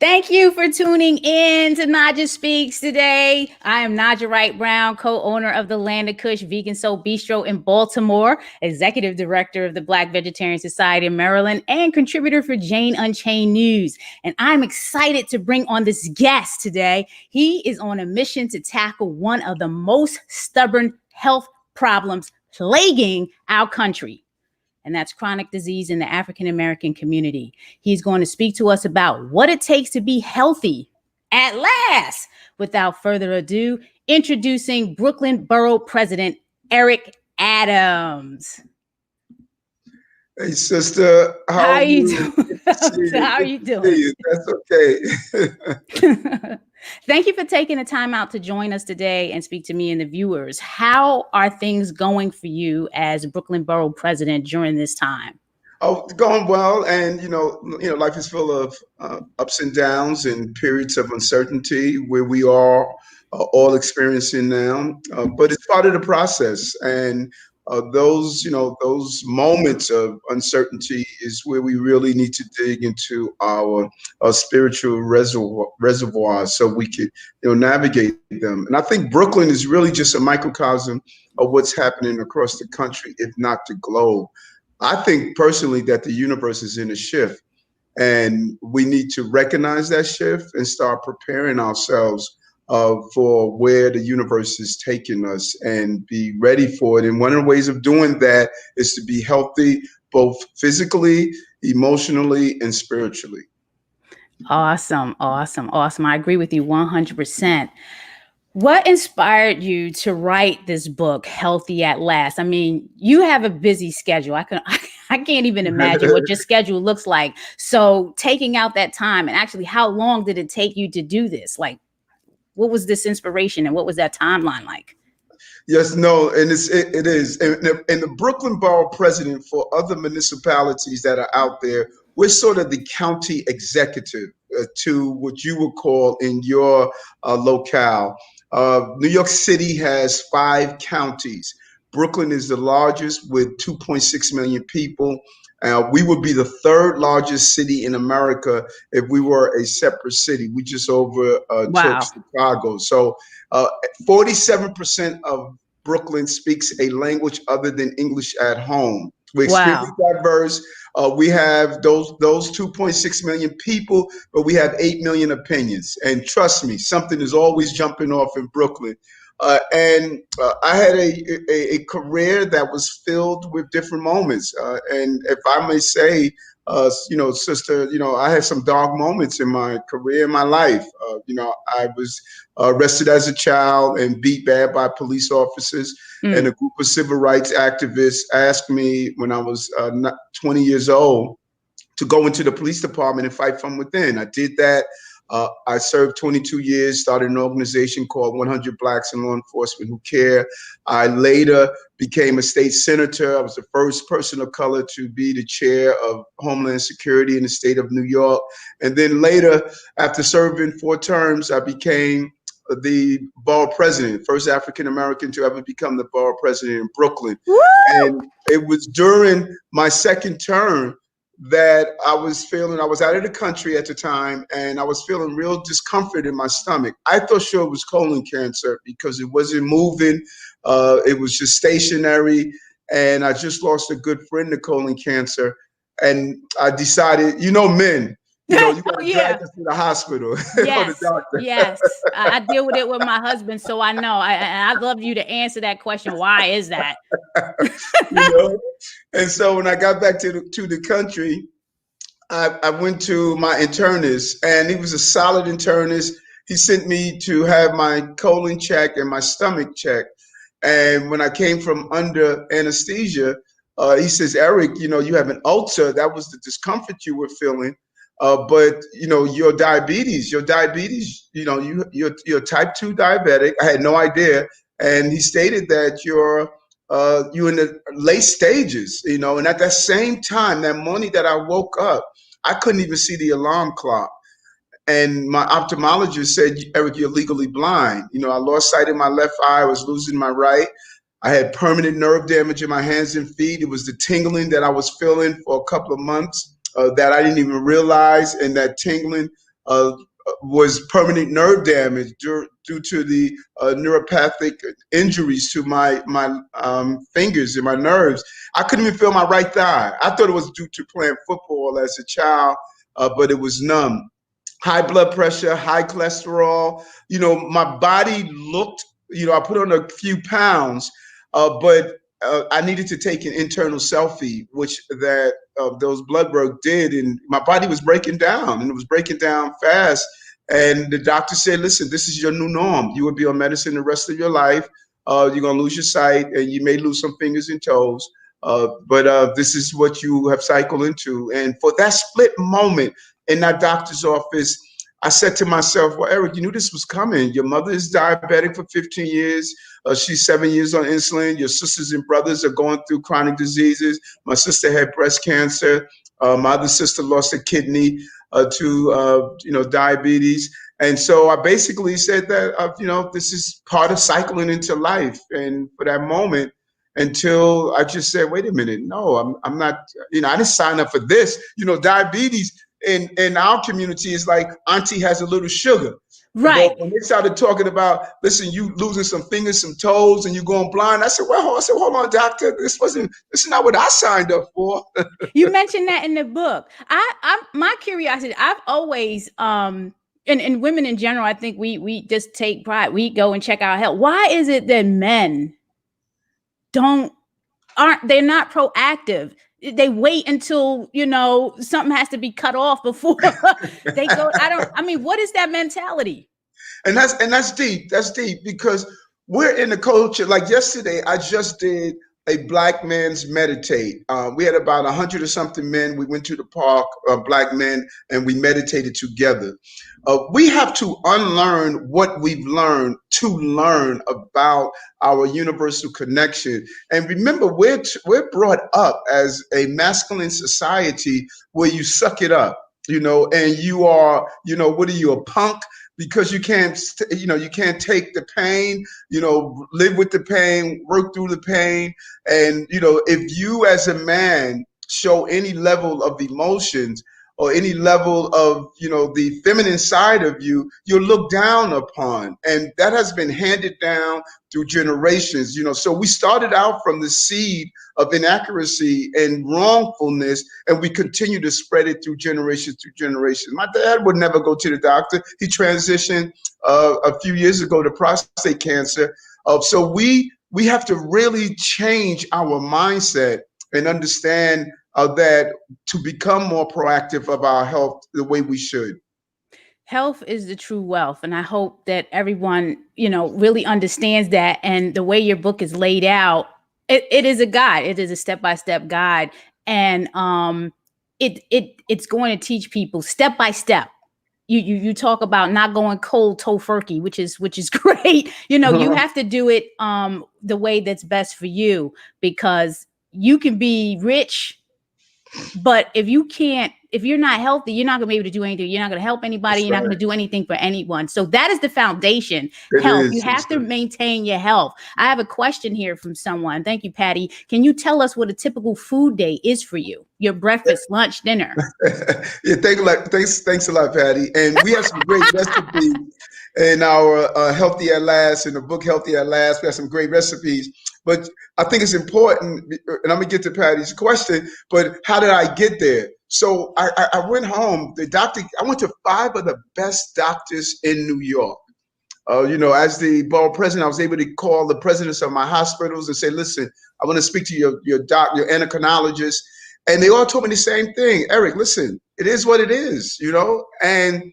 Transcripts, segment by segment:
Thank you for tuning in to Naijha Speaks today. I am Naijha Wright-Brown, co-owner of the Land of Kush Vegan Soul Bistro in Baltimore, executive director of the Black Vegetarian Society in Maryland, and contributor for Jane Unchained News. And I'm excited to bring on this guest today. He is on a mission to tackle one of the most stubborn health problems plaguing our country, and that's chronic disease in the African-American community. He's going to speak to us about what it takes to be healthy at last. Without further ado, introducing Brooklyn Borough President Eric Adams. Hey, sister, how are you doing? How are you doing? That's okay. Thank you for taking the time out to join us today and speak to me and the viewers. How are things going for you as Brooklyn Borough President during this time? Oh, going well, and life is full of ups and downs and periods of uncertainty where we are all experiencing now. But it's part of the process, and those moments of uncertainty is where we really need to dig into our spiritual reservoirs so we can navigate them. And I think Brooklyn is really just a microcosm of what's happening across the country, if not the globe. I think personally that the universe is in a shift, and we need to recognize that shift and start preparing ourselves for where the universe is taking us and be ready for it. And one of the ways of doing that is to be healthy, both physically, emotionally, and spiritually. Awesome. I agree with you 100%. What inspired you to write this book, Healthy at Last? I mean, you have a busy schedule. I can't even imagine what your schedule looks like. So taking out that time, and actually, how long did it take you to do this? Like, what was this inspiration and what was that timeline like? Yes, no, and it is. And the Brooklyn Borough President, for other municipalities that are out there, we're sort of the county executive to what you would call in your locale. New York City has 5 counties. Brooklyn is the largest with 2.6 million people. We would be the 3rd largest city in America if we were a separate city. We just overtook Chicago. So 47% of Brooklyn speaks a language other than English at home. We're extremely diverse. We have those 2.6 million people, but we have 8 million opinions. And trust me, something is always jumping off in Brooklyn. And I had a career that was filled with different moments. And if I may say, sister, I had some dark moments in my career, in my life. I was arrested as a child and beat bad by police officers. And a group of civil rights activists asked me when I was 20 years old to go into the police department and fight from within. I did that. I served 22 years, started an organization called 100 Blacks in Law Enforcement Who Care. I later became a state senator. I was the first person of color to be the chair of Homeland Security in the state of New York. And then later, after serving 4 terms, I became the borough president, first African-American to ever become the borough president in Brooklyn. Woo! And it was during my second term that I was out of the country at the time, and I was feeling real discomfort in my stomach. I thought sure it was colon cancer because it wasn't moving. It was just stationary. And I just lost a good friend to colon cancer. And I decided, men, you got to drag us to the hospital. Yes, the doctor. Yes. I deal with it with my husband, so I know. I'd love you to answer that question. Why is that? And so when I got back to the country, I went to my internist, and he was a solid internist. He sent me to have my colon checked and my stomach checked. And when I came from under anesthesia, he says, Eric, you have an ulcer. That was the discomfort you were feeling. But your diabetes, you're type 2 diabetic. I had no idea. And he stated that you're in the late stages, and at that same time, that morning that I woke up, I couldn't even see the alarm clock. And my ophthalmologist said, Eric, you're legally blind. I lost sight in my left eye. I was losing my right. I had permanent nerve damage in my hands and feet. It was the tingling that I was feeling for a couple of months that I didn't even realize. And that tingling was permanent nerve damage due to the neuropathic injuries to my fingers and my nerves. I couldn't even feel my right thigh. I thought it was due to playing football as a child, but it was numb. High blood pressure, high cholesterol. My body looked, I put on a few pounds, but I needed to take an internal selfie, which those blood work did, and my body was breaking down, and it was breaking down fast. And the doctor said, "Listen, this is your new norm. You will be on medicine the rest of your life. You're gonna lose your sight, and you may lose some fingers and toes. But this is what you have cycled into." And for that split moment in that doctor's office, I said to myself, "Well, Eric, you knew this was coming. Your mother is diabetic for 15 years. She's 7 years on insulin. Your sisters and brothers are going through chronic diseases. My sister had breast cancer. My other sister lost a kidney to diabetes." And so I basically said that, this is part of cycling into life. And for that moment, until I just said, wait a minute, no, I'm not, I didn't sign up for this. Diabetes in our community is like auntie has a little sugar. Right. But when they started talking about, listen, you losing some fingers, some toes, and you going blind, I said, hold on, doctor, this is not what I signed up for. You mentioned that in the book. My curiosity, I've always, and women in general, I think we just take pride. We go and check our health. Why is it that men they're not proactive? They wait until, something has to be cut off before they go. What is that mentality? And that's deep. That's deep because we're in a culture. Like yesterday, I just did a Black Men's Meditate. We had about 100 or something men. We went to the park, Black men, and we meditated together. We have to unlearn what we've learned to learn about our universal connection. And remember, we're brought up as a masculine society where you suck it up, and you are, what are you, a punk? Because you can't take the pain, live with the pain, work through the pain. And, if you as a man show any level of emotions or any level of, the feminine side of you, you're looked down upon. And that has been handed down through generations, So we started out from the seed of inaccuracy and wrongfulness, and we continue to spread it through generations. My dad would never go to the doctor. He transitioned a few years ago to prostate cancer. So we have to really change our mindset and understand that to become more proactive of our health the way we should. Health is the true wealth. And I hope that everyone, really understands that. And the way your book is laid out, it is a guide. It is a step-by-step guide. And it's going to teach people step by step. You talk about not going cold tofurkey, which is great. You have to do it the way that's best for you, because you can be rich, but if you're not healthy, you're not going to be able to do anything. You're not going to help anybody. You're not going to do anything for anyone. So that is the foundation. Health. You have to maintain your health. I have a question here from someone. Thank you, Patty. Can you tell us what a typical food day is for you? Your breakfast, lunch, dinner. Yeah, thanks a lot, Patty. And we have some great recipes in our Healthy at Last, in the book Healthy at Last. We have some great recipes. But I think it's important, and I'm going to get to Patty's question, but how did I get there? So I went home. I went to 5 of the best doctors in New York. As the borough president, I was able to call the presidents of my hospitals and say, listen, I want to speak to your endocrinologist. And they all told me the same thing. Eric, listen, it is what it is, And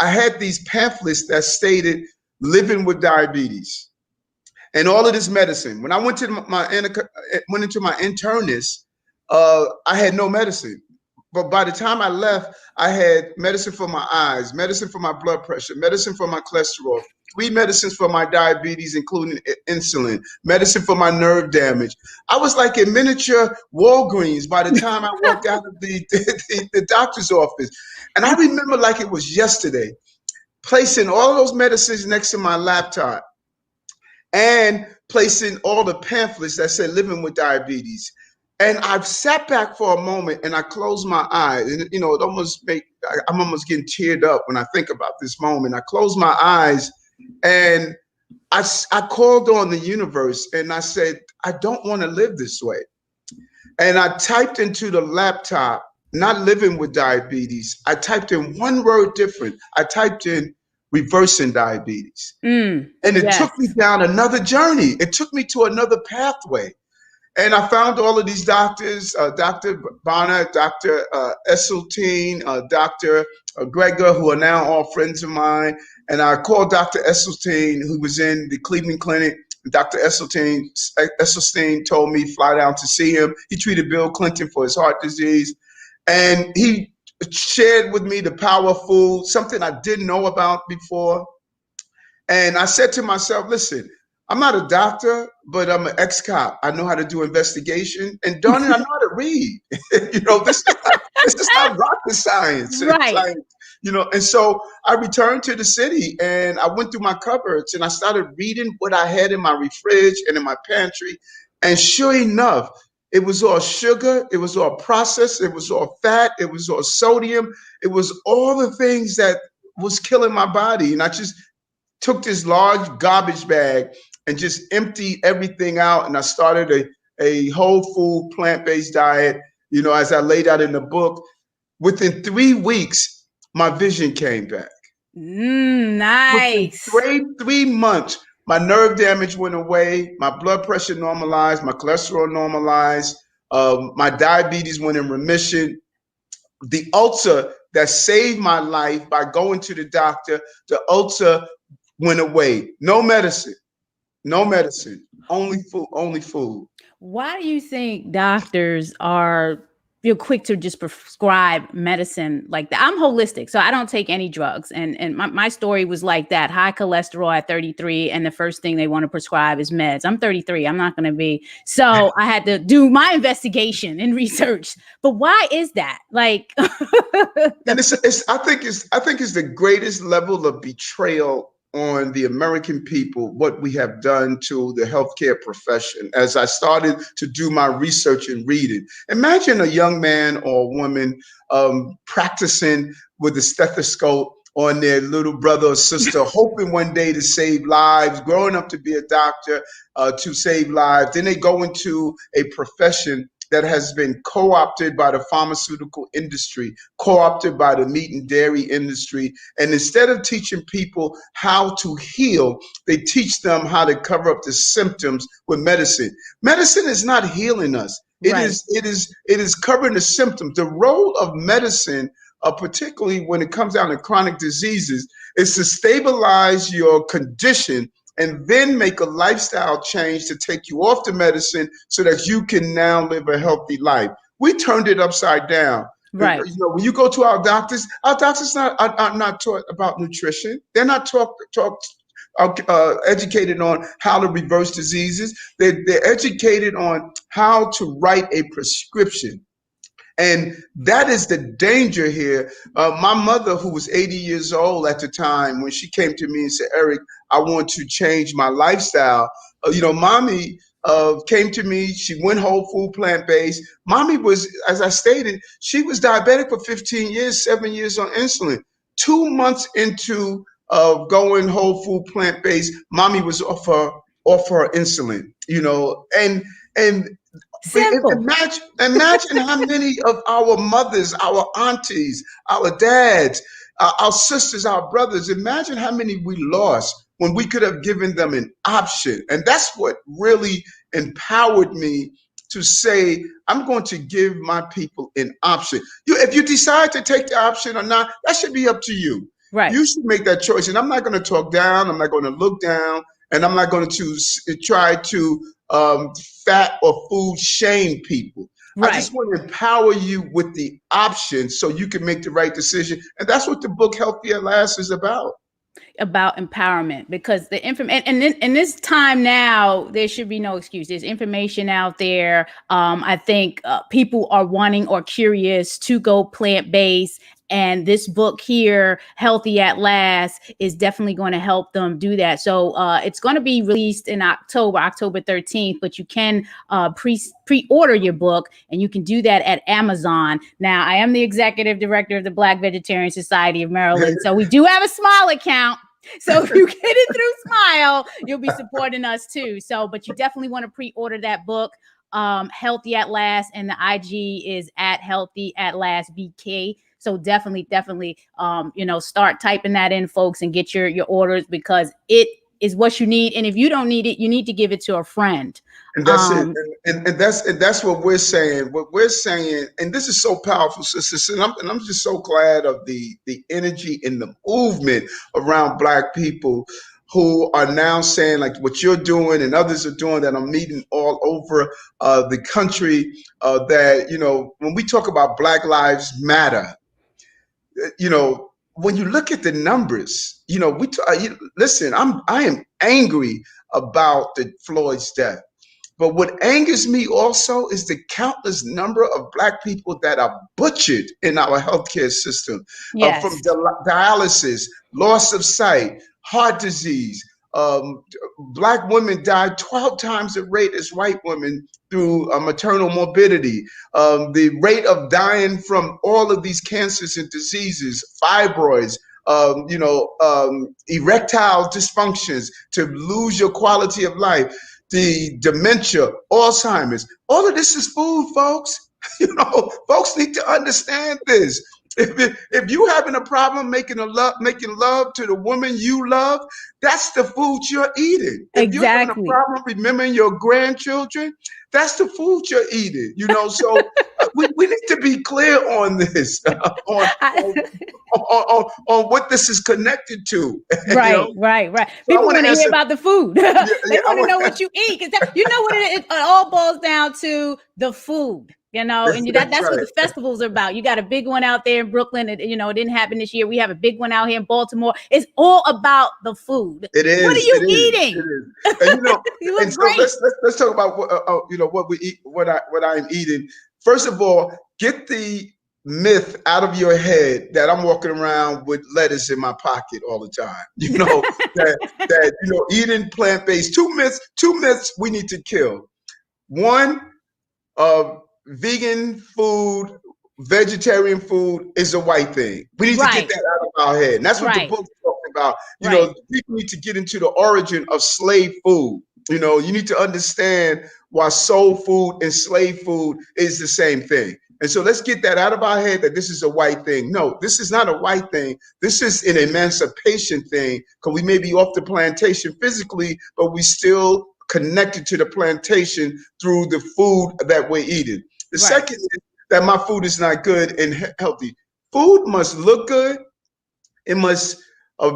I had these pamphlets that stated living with diabetes and all of this medicine. When I went into my internist, I had no medicine. But by the time I left, I had medicine for my eyes, medicine for my blood pressure, medicine for my cholesterol, 3 medicines for my diabetes, including insulin, medicine for my nerve damage. I was like a miniature Walgreens by the time I walked out of the doctor's office. And I remember like it was yesterday, placing all those medicines next to my laptop and placing all the pamphlets that said living with diabetes. And I've sat back for a moment and I closed my eyes, and it almost made I'm almost getting teared up when I think about this moment. I closed my eyes and I called on the universe and I said, I don't want to live this way. And I typed into the laptop, not living with diabetes. I typed in one word different. I typed in reversing diabetes. And it took me down another journey. It took me to another pathway. And I found all of these doctors, Dr. Bonner, Dr. Esseltine, Dr. Greger, who are now all friends of mine. And I called Dr. Esseltine, who was in the Cleveland Clinic. Dr. Esseltine told me fly down to see him. He treated Bill Clinton for his heart disease. And he shared with me the power of food, something I didn't know about before. And I said to myself, listen, I'm not a doctor, but I'm an ex-cop. I know how to do investigation, and darn it, I know how to read. This is not rocket science. Right. And so I returned to the city and I went through my cupboards and I started reading what I had in my fridge and in my pantry. And sure enough, it was all sugar, it was all processed, it was all fat, it was all sodium, it was all the things that was killing my body. And I just took this large garbage bag and just emptied everything out. And I started a whole food, plant-based diet, as I laid out in the book. Within 3 weeks, my vision came back. Nice. Within 3 months, my nerve damage went away, my blood pressure normalized, my cholesterol normalized, my diabetes went in remission. The ulcer that saved my life by going to the doctor, the ulcer went away. No medicine, only food. Why do you think doctors are quick to just prescribe medicine like that? I'm holistic, so I don't take any drugs. And my story was like that. High cholesterol at 33, and the first thing they want to prescribe is meds. I'm 33. I'm not going to be. So I had to do my investigation and research. But why is that? Like, and I think it's the greatest level of betrayal on the American people, what we have done to the healthcare profession. As I started to do my research and reading, imagine a young man or woman practicing with a stethoscope on their little brother or sister, hoping one day to save lives, growing up to be a doctor to save lives. Then they go into a profession that has been co-opted by the pharmaceutical industry, co-opted by the meat and dairy industry. And instead of teaching people how to heal, they teach them how to cover up the symptoms with medicine. Medicine is not healing us. It is covering the symptoms. The role of medicine, particularly when it comes down to chronic diseases, is to stabilize your condition and then make a lifestyle change to take you off the medicine so that you can now live a healthy life. We turned it upside down. Right. When you go to our doctors are not taught about nutrition. They're not educated on how to reverse diseases. They're educated on how to write a prescription. And that is the danger here. My mother, who was 80 years old at the time, when she came to me and said, Eric, I want to change my lifestyle. Mommy came to me. She went whole food, plant-based. Mommy was, as I stated, she was diabetic for 15 years, 7 years on insulin. 2 months into going whole food, plant-based, mommy was off her insulin, and simple. Imagine how many of our mothers, our aunties, our dads, our sisters, our brothers, imagine how many we lost when we could have given them an option. And that's what really empowered me to say, I'm going to give my people an option. If you decide to take the option or not, that should be up to you. Right. You should make that choice. And I'm not going to talk down. I'm not going to look down. And I'm not going to try to fat or food shame people. Right. I just want to empower you with the option so you can make the right decision. And that's what the book Healthy at Last is about. About empowerment, because the information and in this time now, there should be no excuse. There's information out there. I think people are wanting or curious to go plant-based, And this book here, Healthy at Last, is definitely going to help them do that. So it's going to be released in October 13th, but you can pre-order your book, and you can do that at Amazon. Now, I am the executive director of the Black Vegetarian Society of Maryland, so we do have a Smile account. So if you get it through Smile, you'll be supporting us too. So, but you definitely want to pre-order that book, Healthy at Last, and the IG is at Healthy at Last BK. So definitely, start typing that in, folks, and get your orders, because it is what you need. And if you don't need it, you need to give it to a friend. And that's it. And that's what we're saying. What we're saying, and this is so powerful, sisters. And I'm just so glad of the energy and the movement around Black people who are now saying, like what you're doing and others are doing, that I'm meeting all over the country, that, when we talk about Black Lives Matter, when you look at the numbers, listen, I am angry about the Floyd's death. But what angers me also is the countless number of Black people that are butchered in our healthcare system, Yes. From dialysis, loss of sight, heart disease. Black women die 12 times the rate as white women through maternal morbidity. The rate of dying from all of these cancers and diseases, fibroids, erectile dysfunctions, to lose your quality of life, the dementia, Alzheimer's, all of this is food, folks. Folks need to understand this. If you having a problem making love to the woman you love, that's the food you're eating. If you're having a problem remembering your grandchildren, that's the food you're eating. So we need to be clear on this, on what this is connected to. Right. People want to hear about the food. They want to know what you eat, because what it all boils down to: the food. And that's right. What the festivals are about. You got a big one out there in Brooklyn. It didn't happen this year. We have a big one out here in Baltimore. It's all about the food. It is. What are you eating? It is. And you look so great. let's talk about what we eat, what I'm eating. First of all, get the myth out of your head that I'm walking around with lettuce in my pocket all the time. that eating plant-based. Two myths we need to kill. One, vegan food, vegetarian food is a white thing. We need to get that out of our head. And that's what the book's talking about. People need to get into the origin of slave food. You need to understand why soul food and slave food is the same thing. And so let's get that out of our head, that this is a white thing. No, this is not a white thing. This is an emancipation thing, because we may be off the plantation physically, but we still connected to the plantation through the food that we're eating. The second is that my food is not good and healthy. Food must look good. It must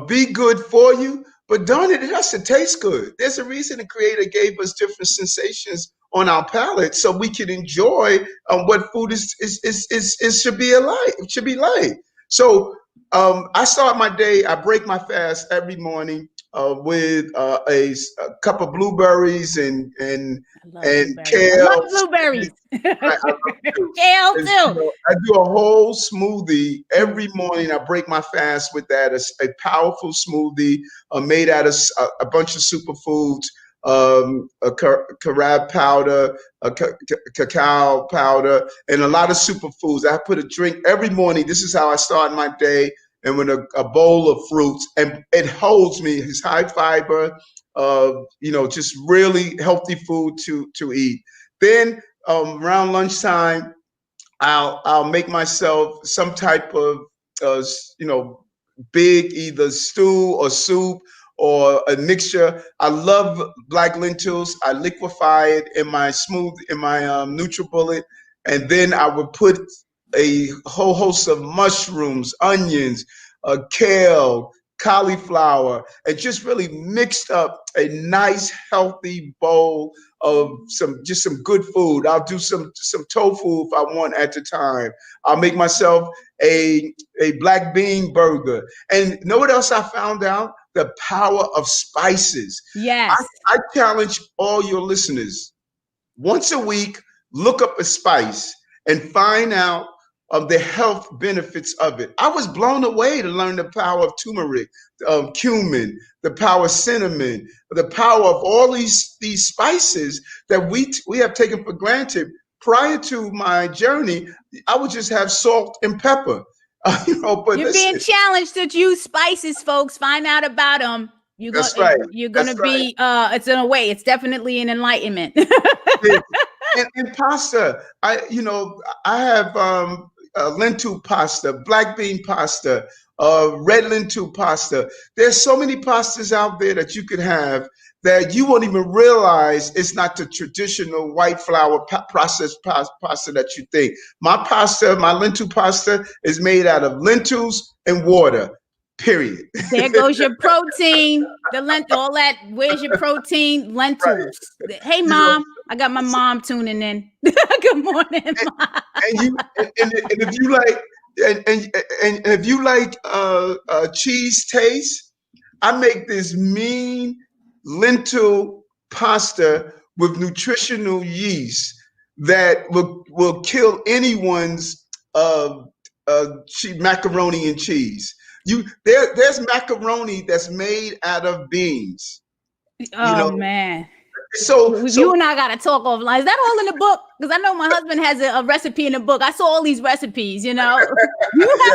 be good for you, but darn it has to taste good. There's a reason the Creator gave us different sensations on our palate, so we can enjoy what food should be like. So I start my day. I break my fast every morning with a cup of blueberries and kale. I love blueberries. Kale too. I do a whole smoothie every morning. I break my fast with that. A powerful smoothie made out of a bunch of superfoods, a carab powder, a cacao powder, and a lot of superfoods. I put a drink every morning. This is how I start my day. And with a bowl of fruits, and it holds me. It's high fiber, just really healthy food to eat. Then around lunchtime, I'll make myself some type of big either stew or soup or a mixture. I love black lentils. I liquefy it in my NutriBullet, and then I would put a whole host of mushrooms, onions, kale, cauliflower, and just really mixed up a nice healthy bowl of some good food. I'll do some tofu if I want at the time. I'll make myself a black bean burger. And know what else I found out? The power of spices. Yes. I challenge all your listeners, once a week, look up a spice and find out the health benefits of it. I was blown away to learn the power of turmeric, cumin, the power of cinnamon, the power of all these spices that we have taken for granted. Prior to my journey, I would just have salt and pepper. But you're being challenged to use spices, folks. Find out about them. You're gonna, that's right. You're gonna be. It's in a way. It's definitely an enlightenment. and pasta. I have lentil pasta, black bean pasta, red lentil pasta. There's so many pastas out there that you could have that you won't even realize it's not the traditional white flour processed pasta that you think. My lentil pasta is made out of lentils and water. Period. There goes your protein. All that. Where's your protein? Lentils. Right. Hey, Mom. I got my mom tuning in. Good morning, Mom. And if you like, and if you like cheese taste, I make this mean lentil pasta with nutritional yeast that will kill anyone's macaroni and cheese. There's macaroni that's made out of beans. Oh man. So you and I gotta talk offline. Is that all in the book? Because I know my husband has a recipe in the book. I saw all these recipes, You have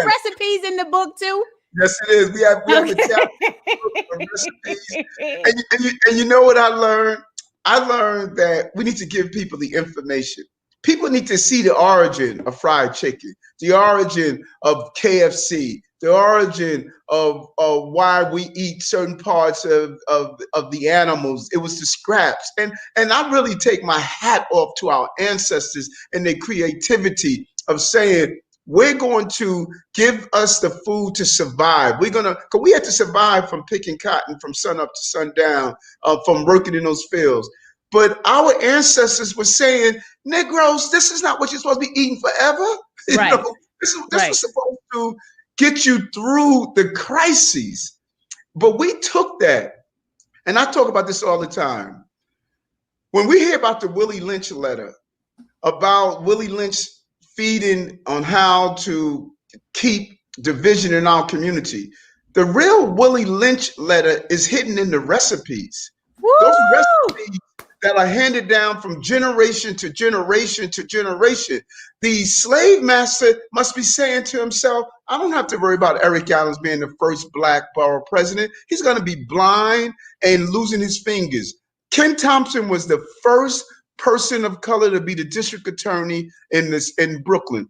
recipes in the book too? Yes, it is. We have a chapter of recipes. And you know what I learned? I learned that we need to give people the information. People need to see the origin of fried chicken, the origin of KFC, the origin of why we eat certain parts of the animals. It was the scraps. And I really take my hat off to our ancestors and their creativity of saying, we're going to give us the food to survive. Because we had to survive from picking cotton from sun up to sundown, from working in those fields. But our ancestors were saying, Negroes, this is not what you're supposed to be eating forever. Right. This was supposed to get you through the crises. But we took that, and I talk about this all the time. When we hear about the Willie Lynch letter, about Willie Lynch feeding on how to keep division in our community, the real Willie Lynch letter is hidden in the recipes. Woo! Those recipes that are handed down from generation to generation to generation. The slave master must be saying to himself, I don't have to worry about Eric Adams being the first Black borough president. He's going to be blind and losing his fingers. Ken Thompson was the first person of color to be the district attorney in Brooklyn.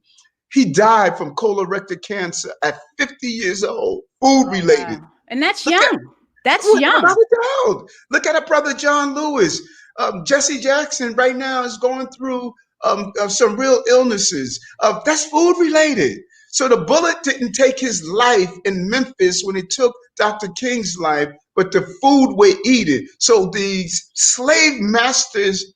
He died from colorectal cancer at 50 years old, food related. Wow. And that's young. That's young. Look at our brother John Lewis. Jesse Jackson right now is going through some real illnesses. That's food related. So the bullet didn't take his life in Memphis when it took Dr. King's life, but the food we're eating. So these slave masters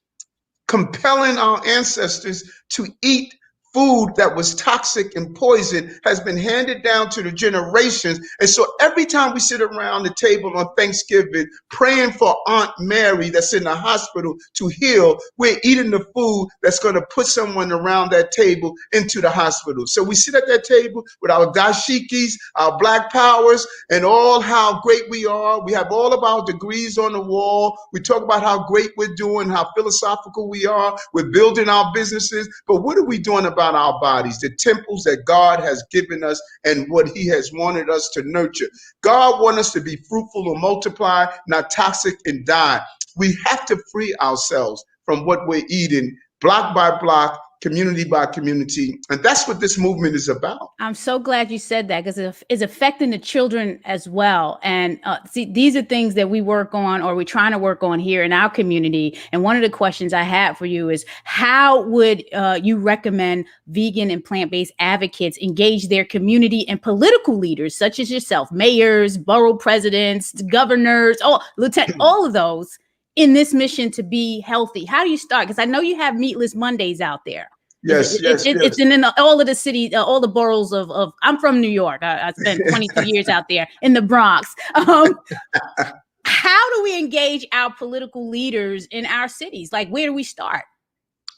compelling our ancestors to eat food that was toxic and poison has been handed down to the generations. And so every time we sit around the table on Thanksgiving praying for Aunt Mary that's in the hospital to heal, we're eating the food that's going to put someone around that table into the hospital. So we sit at that table with our dashikis, our Black powers, and all how great we are. We have all of our degrees on the wall. We talk about how great we're doing, how philosophical we are. We're building our businesses. But what are we doing about our bodies, the temples that God has given us and what he has wanted us to nurture? God wants us to be fruitful and multiply, not toxic and die. We have to free ourselves from what we're eating, block by block, community by community. And that's what this movement is about. I'm so glad you said that, because it's affecting the children as well. And see, these are things that we work on, or we're trying to work on here in our community. And one of the questions I have for you is, how would you recommend vegan and plant-based advocates engage their community and political leaders, such as yourself, mayors, borough presidents, governors, lieutenant, all of those, in this mission to be healthy? How do you start? Because I know you have Meatless Mondays out there. Yes. It's in all of the cities, all the boroughs of I'm from New York. I spent 22 years out there in the Bronx. How do we engage our political leaders in our cities? Like, where do we start?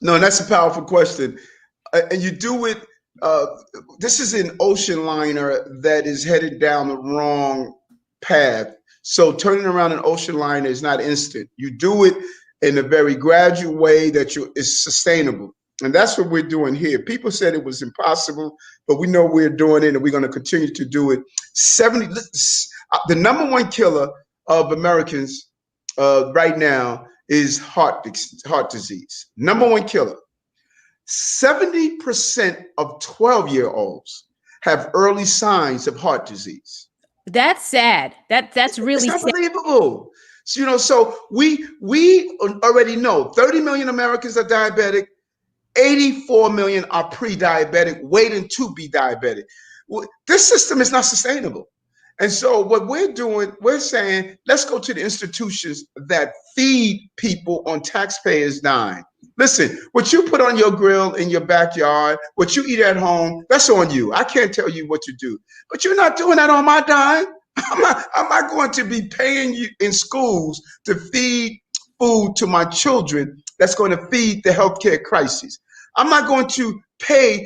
No, that's a powerful question. And you do it this is an ocean liner that is headed down the wrong path. So turning around an ocean liner is not instant. You do it in a very gradual way that is sustainable. And that's what we're doing here. People said it was impossible, but we know we're doing it and we're going to continue to do it. The number one killer of Americans right now is heart disease. Number one killer. 70% of 12-year-olds have early signs of heart disease. That's sad. That's really it's sad. Unbelievable. So, so we already know 30 million Americans are diabetic. 84 million are pre-diabetic, waiting to be diabetic. This system is not sustainable. And so what we're doing, we're saying, let's go to the institutions that feed people on taxpayers' dime. Listen, what you put on your grill in your backyard, what you eat at home, that's on you. I can't tell you what to do, but you're not doing that on my dime. I'm not going to be paying you in schools to feed food to my children that's going to feed the healthcare crisis. I'm not going to pay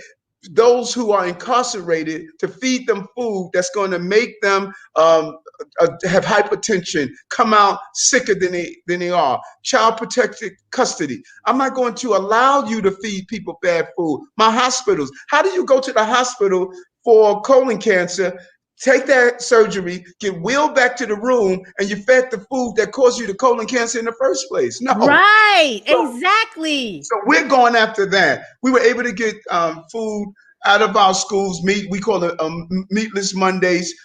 those who are incarcerated to feed them food that's going to make them have hypertension, come out sicker than they are, child protected custody. I'm not going to allow you to feed people bad food. My hospitals, how do you go to the hospital for colon cancer, take that surgery, get wheeled back to the room, and you fed the food that caused you the colon cancer in the first place? No. Right, exactly. So we're going after that. We were able to get food out of our schools, meat. We call it Meatless Mondays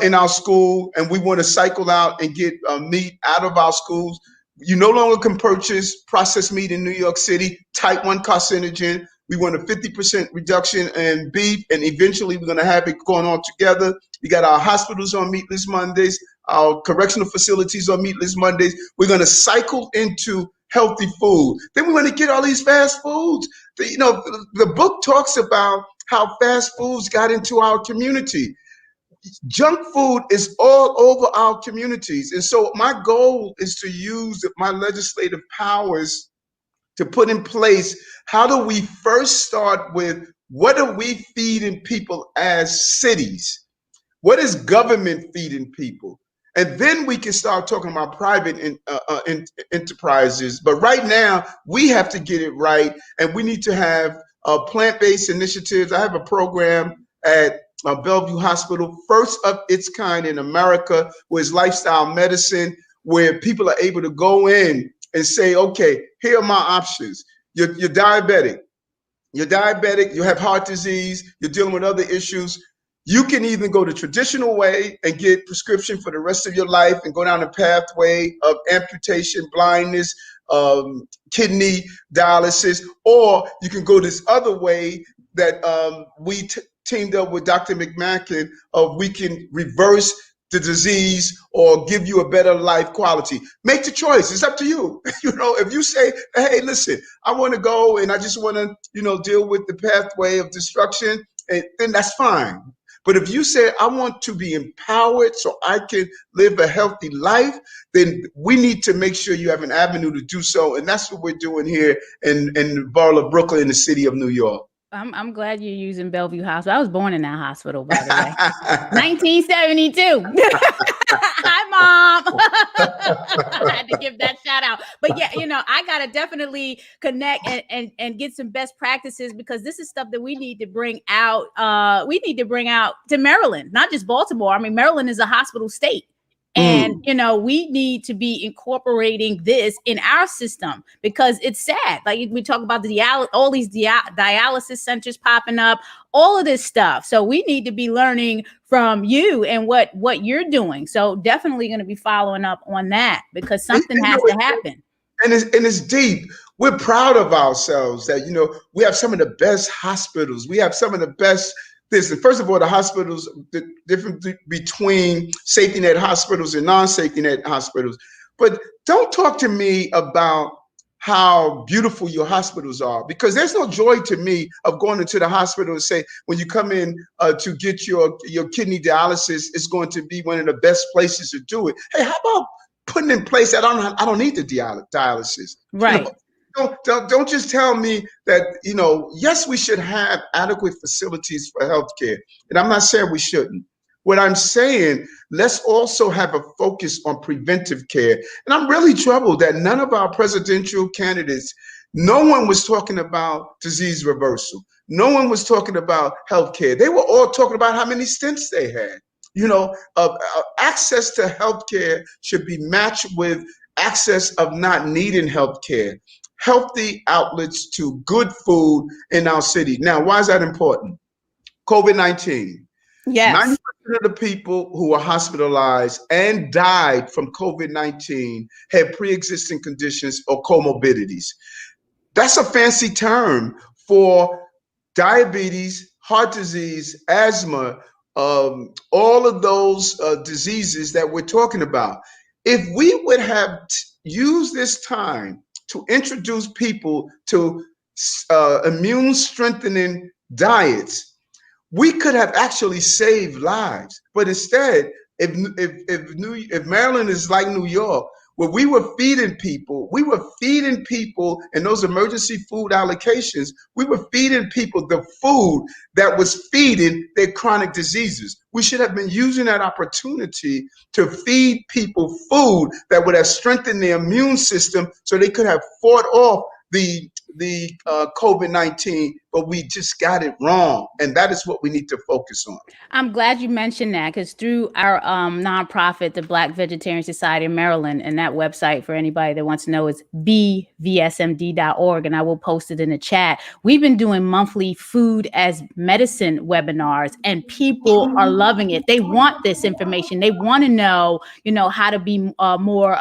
in our school, and we want to cycle out and get meat out of our schools. You no longer can purchase processed meat in New York City, type 1 carcinogen. We want a 50% reduction in beef, and eventually we're going to have it going on together. We got our hospitals on Meatless Mondays, our correctional facilities on Meatless Mondays. We're going to cycle into healthy food. Then we're going to get all these fast foods. The book talks about how fast foods got into our community. Junk food is all over our communities. And so my goal is to use my legislative powers to put in place, how do we first start with, what are we feeding people as cities? What is government feeding people? And then we can start talking about private enterprises. But right now, we have to get it right. And we need to have plant-based initiatives. I have a program at Bellevue Hospital, first of its kind in America, where it's lifestyle medicine, where people are able to go in and say, okay, here are my options. You're diabetic. You're diabetic, you have heart disease, you're dealing with other issues. You can even go the traditional way and get prescription for the rest of your life and go down the pathway of amputation, blindness, kidney dialysis, or you can go this other way that we teamed up with Dr. McMacken of we can reverse the disease or give you a better life quality. Make the choice. It's up to you. If you say, hey, listen, I want to go and I just want to, deal with the pathway of destruction, then that's fine. But if you say, I want to be empowered so I can live a healthy life, then we need to make sure you have an avenue to do so. And that's what we're doing here in the borough of Brooklyn, in the city of New York. I'm glad you're using Bellevue Hospital. I was born in that hospital, by the way. 1972. Hi, Mom. I had to give that shout out. But yeah, I gotta definitely connect and get some best practices, because this is stuff that we need to bring out. We need to bring out to Maryland, not just Baltimore. I mean, Maryland is a hospital state. And, we need to be incorporating this in our system, because it's sad. Like we talk about all these dialysis centers popping up, all of this stuff. So we need to be learning from you and what you're doing. So definitely going to be following up on that, because something has to happen. And it's deep. We're proud of ourselves that, we have some of the best hospitals. We have some of the best. First of all, the hospitals, the difference between safety net hospitals and non-safety net hospitals. But don't talk to me about how beautiful your hospitals are, because there's no joy to me of going into the hospital and say, when you come in to get your kidney dialysis, it's going to be one of the best places to do it. Hey, how about putting in place that I don't need the dialysis? Right. don't just tell me that, yes, we should have adequate facilities for healthcare. And I'm not saying we shouldn't. What I'm saying, let's also have a focus on preventive care. And I'm really troubled that none of our presidential candidates, no one was talking about disease reversal. No one was talking about healthcare. They were all talking about how many stents they had. Access to healthcare should be matched with access of not needing healthcare, healthy outlets to good food in our city. Now, why is that important? COVID-19. Yes. 90% of the people who were hospitalized and died from COVID-19 had pre-existing conditions or comorbidities. That's a fancy term for diabetes, heart disease, asthma, all of those diseases that we're talking about. If we would have used this time to introduce people to immune strengthening diets, we could have actually saved lives. But instead, if Maryland is like New York, where we were feeding people in those emergency food allocations, we were feeding people the food that was feeding their chronic diseases. We should have been using that opportunity to feed people food that would have strengthened their immune system so they could have fought off the COVID-19, but we just got it wrong. And that is what we need to focus on. I'm glad you mentioned that, because through our nonprofit, the Black Vegetarian Society of Maryland, and that website for anybody that wants to know is bvsmd.org, and I will post it in the chat. We've been doing monthly food as medicine webinars, and people are loving it. They want this information. They want to know, how to be more,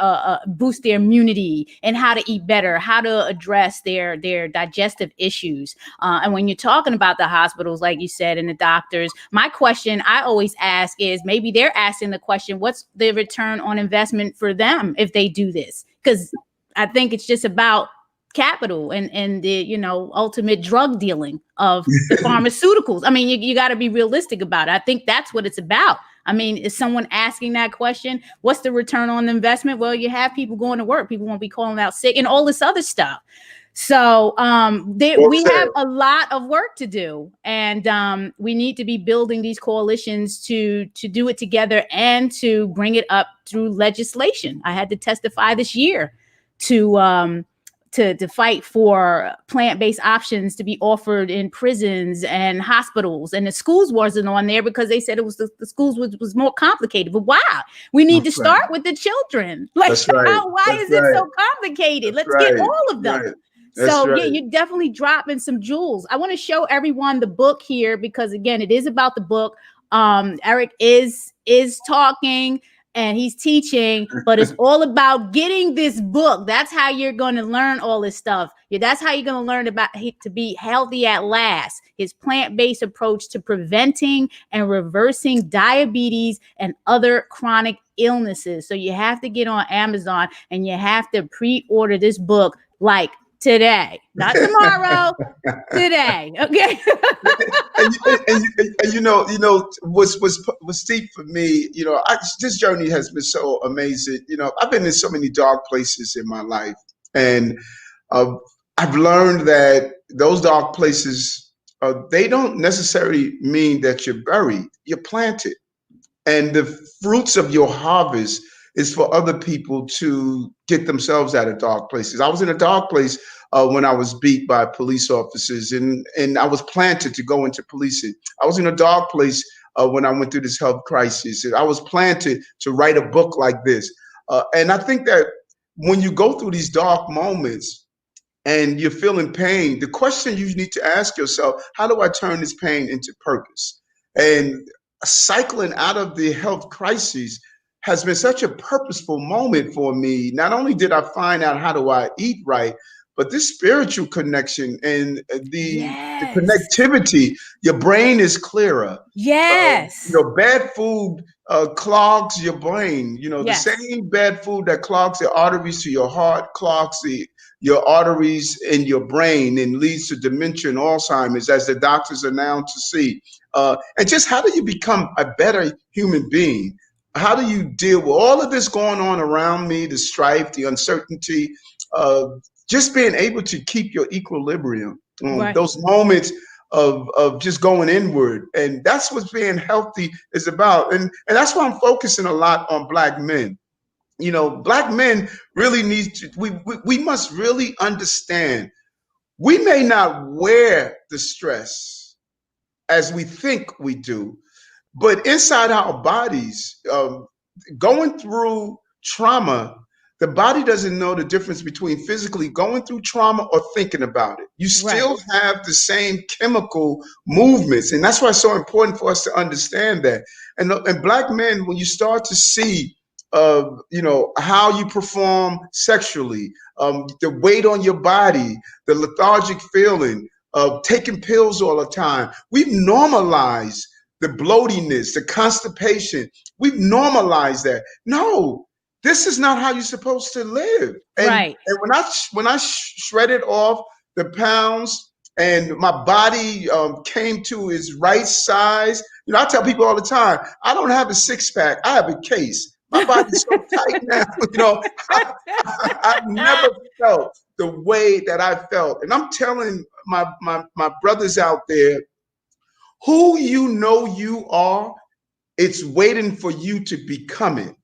boost their immunity, and how to eat better, how to address their digestive issues. And when you're talking about the hospitals, like you said, and the doctors, my question I always ask is, maybe they're asking the question, what's the return on investment for them if they do this? Because I think it's just about capital and the, ultimate drug dealing of the pharmaceuticals. I mean, you got to be realistic about it. I think that's what it's about. I mean, is someone asking that question? What's the return on the investment? Well, you have people going to work. People won't be calling out sick and all this other stuff. So we have a lot of work to do, and we need to be building these coalitions to do it together and to bring it up through legislation. I had to testify this year to fight for plant-based options to be offered in prisons and hospitals, and the schools wasn't on there because they said it was the schools was more complicated. But why? We need to start with the children. Like, why is it so complicated? Let's get all of them. Right. So yeah, you're definitely dropping some jewels. I want to show everyone the book here because, again, it is about the book. Eric is talking and he's teaching, but it's all about getting this book. That's how you're going to learn all this stuff. Yeah, that's how you're going to learn about to be healthy at last. His plant-based approach to preventing and reversing diabetes and other chronic illnesses. So you have to get on Amazon and you have to pre-order this book like today, not tomorrow, today. Okay. and what's deep for me, this journey has been so amazing. I've been in so many dark places in my life, and I've learned that those dark places, they don't necessarily mean that you're buried, you're planted. And the fruits of your harvest is for other people to get themselves out of dark places. I was in a dark place when I was beat by police officers, and I was planted to go into policing. I was in a dark place when I went through this health crisis. I was planted to write a book like this. And I think that when you go through these dark moments and you're feeling pain, the question you need to ask yourself, how do I turn this pain into purpose? And cycling out of the health crisis has been such a purposeful moment for me. Not only did I find out how do I eat right, but this spiritual connection and the connectivity, your brain is clearer. Yes. Bad food clogs your brain. The same bad food that clogs the arteries to your heart clogs your arteries in your brain and leads to dementia and Alzheimer's, as the doctors are now to see. And just how do you become a better human being? How do you deal with all of this going on around me, the strife, the uncertainty, just being able to keep your equilibrium, Right. those moments of just going inward. And that's what being healthy is about. And that's why I'm focusing a lot on Black men. Black men really need to, we must really understand we may not wear the stress as we think we do, but inside our bodies, going through trauma, the body doesn't know the difference between physically going through trauma or thinking about it. You still have the same chemical movements. And that's why it's so important for us to understand that. And Black men, when you start to see, how you perform sexually, the weight on your body, the lethargic feeling of taking pills all the time, we've normalized the bloatiness, the constipation. We've normalized that. No, this is not how you're supposed to live. And when I shredded off the pounds and my body came to its right size, I tell people all the time, I don't have a six pack, I have a case. My body's so tight now. I've never felt the way that I felt. And I'm telling my brothers out there, who you are, it's waiting for you to become it.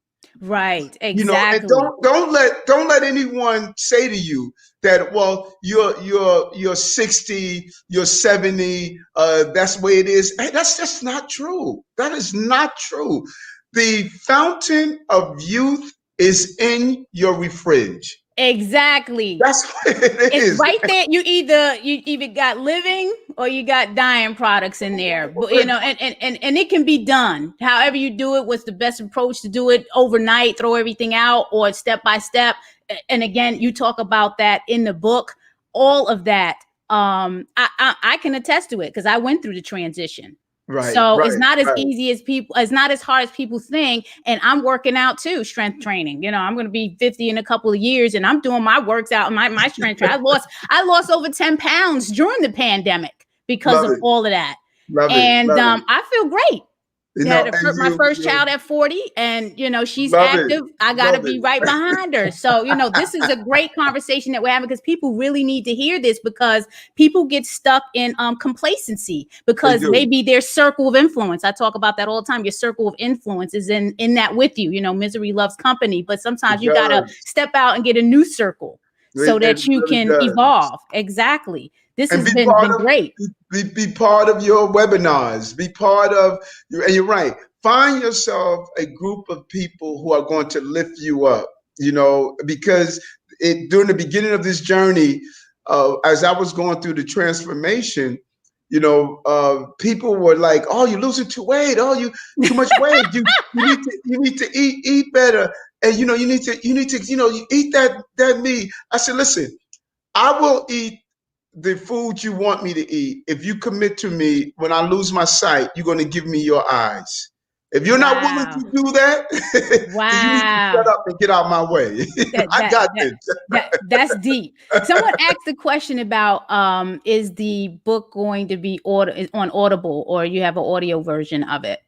Right, exactly. And don't let anyone say to you that, well, you're 60, you're 70, that's the way it is. Hey, that's just not true. That is not true. The fountain of youth is in your fridge. Exactly. That's what it is. It's right there. You either got living or you got dying products in there. But, and it can be done. However you do it, what's the best approach to do it overnight, throw everything out, or step by step. And again, you talk about that in the book, all of that. I can attest to it because I went through the transition. Right. So it's not as easy as it's not as hard as people think. And I'm working out too, strength training. I'm going to be 50 in a couple of years and I'm doing my works out, my strength training. I lost over 10 pounds during the pandemic because of all of that. I feel great. Had my first child at 40 and, she's active. I got to be right behind her. So, this is a great conversation that we're having because people really need to hear this because people get stuck in complacency because maybe their circle of influence. I talk about that all the time. Your circle of influence is in that with you. Misery loves company, but sometimes you got to step out and get a new circle so that you can evolve. Exactly. This has been great. Be part of your webinars. Be part of, and you're right. Find yourself a group of people who are going to lift you up. Because during the beginning of this journey, as I was going through the transformation, people were like, "Oh, you're losing too weight. Oh, you too much weight. You need to eat better, and you need to you eat that meat." I said, "Listen, I will eat the food you want me to eat. If you commit to me, when I lose my sight, you're going to give me your eyes. If you're not willing to do that, then you need to shut up and get out my way." I got this. That's deep. Someone asked the question about, is the book going to be on Audible or you have an audio version of it?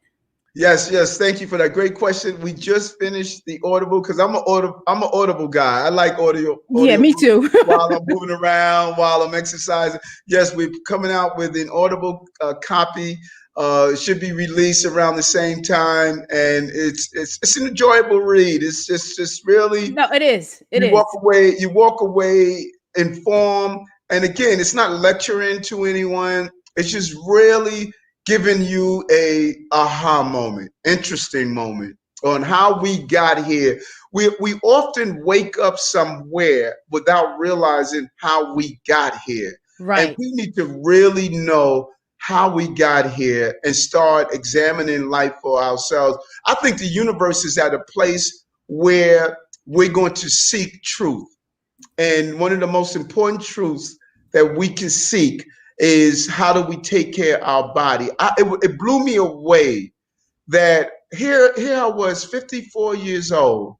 Yes. Thank you for that great question. We just finished the Audible because I'm an Audible guy. I like audio. Yeah, me too. While I'm moving around, while I'm exercising. Yes, we're coming out with an Audible copy. It should be released around the same time, and it's an enjoyable read. It's just really. No, it is. You walk away informed, and again, it's not lecturing to anyone. It's just really giving you a aha moment, interesting moment on how we got here. We often wake up somewhere without realizing how we got here. Right. And we need to really know how we got here and start examining life for ourselves. I think the universe is at a place where we're going to seek truth. And one of the most important truths that we can seek is how do we take care of our body. It blew me away that here I was 54 years old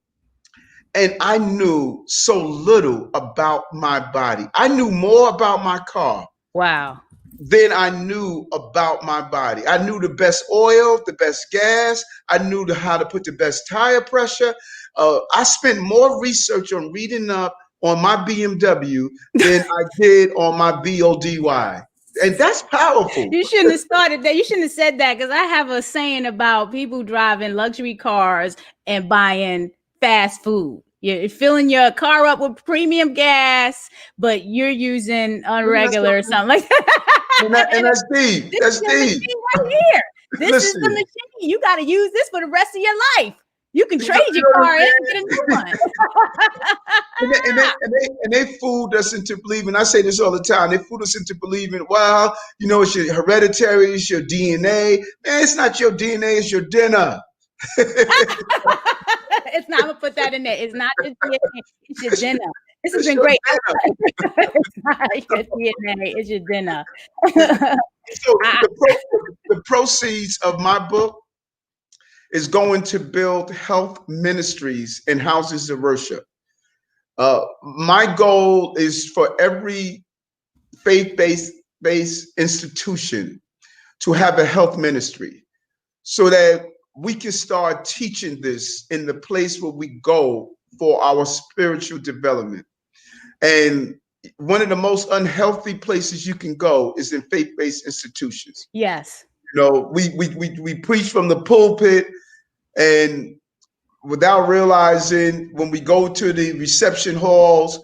and I knew so little about my body. I knew more about my car. Wow. Than I knew about my body. I knew the best oil, the best gas. I knew how to put the best tire pressure. I spent more research on reading up on my BMW than I did on my BODY. And that's powerful. You shouldn't have started that. You shouldn't have said that, because I have a saying about people driving luxury cars and buying fast food. You're filling your car up with premium gas, but you're using unregular or something like that. And that's deep. This That's is the deep. machine right here. This Listen, is the machine. You got to use this for the rest of your life. You can trade your car in and get a new one. and they fooled us into believing, I say this all the time, they fooled us into believing, well, you know, it's your hereditary, it's your DNA. Man, it's not your DNA, it's your dinner. It's not, I'm going to put that in there. It's not your DNA, it's your dinner. This has been great. It's not your DNA, it's your dinner. So the proceeds of my book is going to build health ministries and houses of worship. My goal is for every faith-based institution to have a health ministry, so that we can start teaching this in the place where we go for our spiritual development. And one of the most unhealthy places you can go is in faith-based institutions. Yes. You know, we preach from the pulpit, and without realizing, when we go to the reception halls,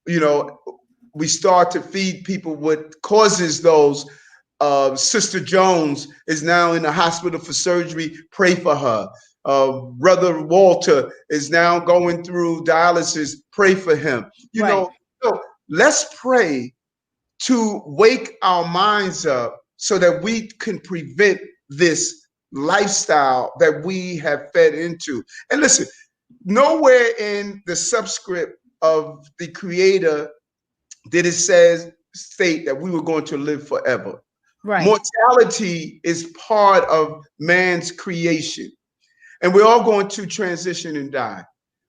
you know, we start to feed people what causes those. Sister Jones is now in the hospital for surgery. Pray for her. Brother Walter is now going through dialysis. Pray for him. You know, so let's pray to wake our minds up so that we can prevent this lifestyle that we have fed into. And listen, nowhere in the subscript of the Creator did it state that we were going to live forever. Right. Mortality is part of man's creation, and we're all going to transition and die.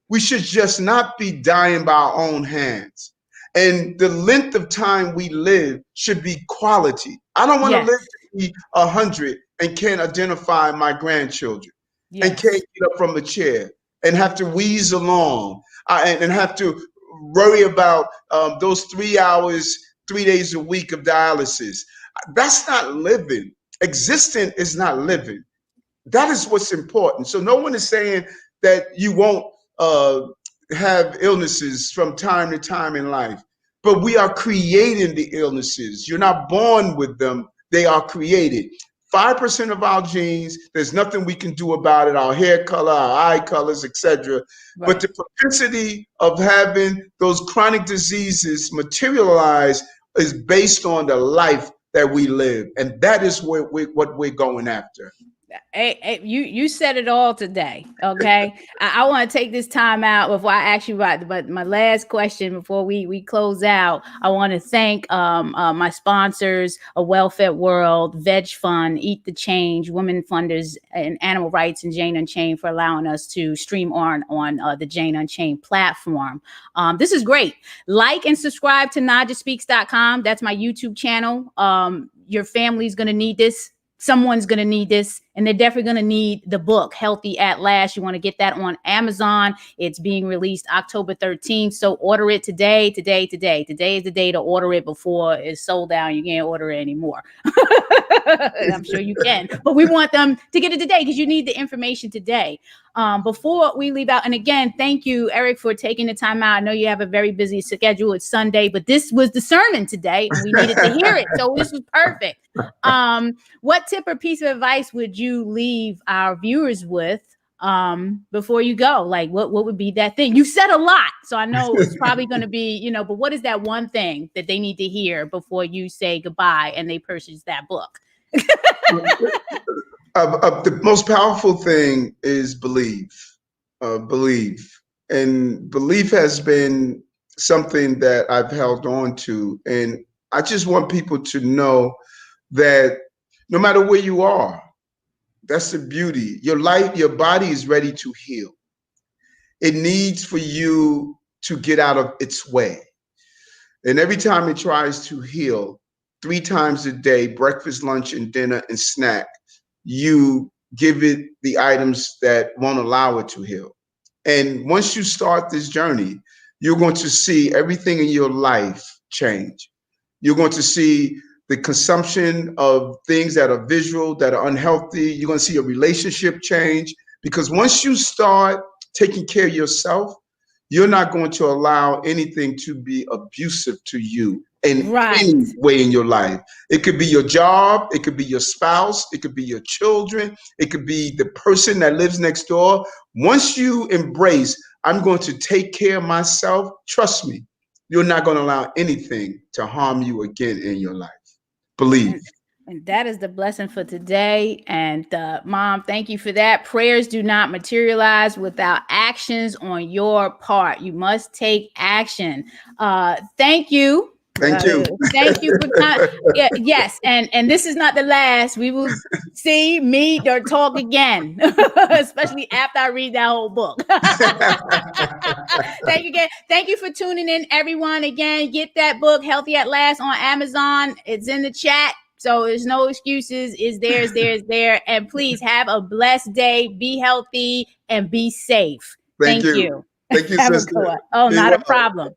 We should just not be dying by our own hands. And the length of time we live should be quality. I don't want to live to be 100 and can't identify my grandchildren, and can't get up from a chair and have to wheeze along and have to worry about those 3 hours, 3 days a week of dialysis. That's not living. Existing is not living. That is what's important. So no one is saying that you won't have illnesses from time to time in life, but we are creating the illnesses. You're not born with them. They are created. 5% of our genes, there's nothing we can do about it, our hair color, our eye colors, etc. Right. But the propensity of having those chronic diseases materialize is based on the life that we live. And that is what we're going after. Hey, you said it all today. Okay. I want to take this time out before I ask you about, but my last question before we close out, I want to thank my sponsors, A Well-Fed World, Veg Fund, Eat the Change, Women Funders, and Animal Rights, and Jane Unchained for allowing us to stream on the Jane Unchained platform. This is great. Like and subscribe to NaijhaSpeaks.com. That's my YouTube channel. Your family's going to need this. Someone's going to need this, and they're definitely going to need the book, Healthy at Last. You want to get that on Amazon. It's being released October 13th. So order it today. Today is the day to order it before it's sold out. You can't order it anymore. I'm sure you can, but we want them to get it today because you need the information today. Before we leave out, and again, thank you, Eric, for taking the time out. I know you have a very busy schedule. It's Sunday, but this was the sermon today, and we needed to hear it. So this was perfect. What tip or piece of advice would you leave our viewers with before you go? Like, what would be that thing? You said a lot, so I know it's probably going to be, but what is that one thing that they need to hear before you say goodbye and they purchase that book? The most powerful thing is believe. And belief has been something that I've held on to. And I just want people to know that no matter where you are, that's the beauty. Your life, your body is ready to heal. It needs for you to get out of its way. And every time it tries to heal, 3 times a day, breakfast, lunch, and dinner, and snack, you give it the items that won't allow it to heal. And once you start this journey, you're going to see everything in your life change. You're going to see the consumption of things that are visual, that are unhealthy. You're going to see a relationship change, because once you start taking care of yourself, you're not going to allow anything to be abusive to you in Right. any way in your life. It could be your job, it could be your spouse, it could be your children, it could be the person that lives next door. Once you embrace, I'm going to take care of myself, trust me, you're not going to allow anything to harm you again in your life. Believe. And that is the blessing for today. And Mom, thank you for that. Prayers do not materialize without actions on your part. You must take action. Thank you. Thank you. Thank you for time. Yeah, yes, and this is not the last. We will see, meet, or talk again, especially after I read that whole book. Thank you again. Thank you for tuning in, everyone. Again, get that book, Healthy at Last, on Amazon. It's in the chat. So there's no excuses. It's there. And please have a blessed day. Be healthy and be safe. Thank you. Thank you, Have sister. a good one. Oh, not a problem.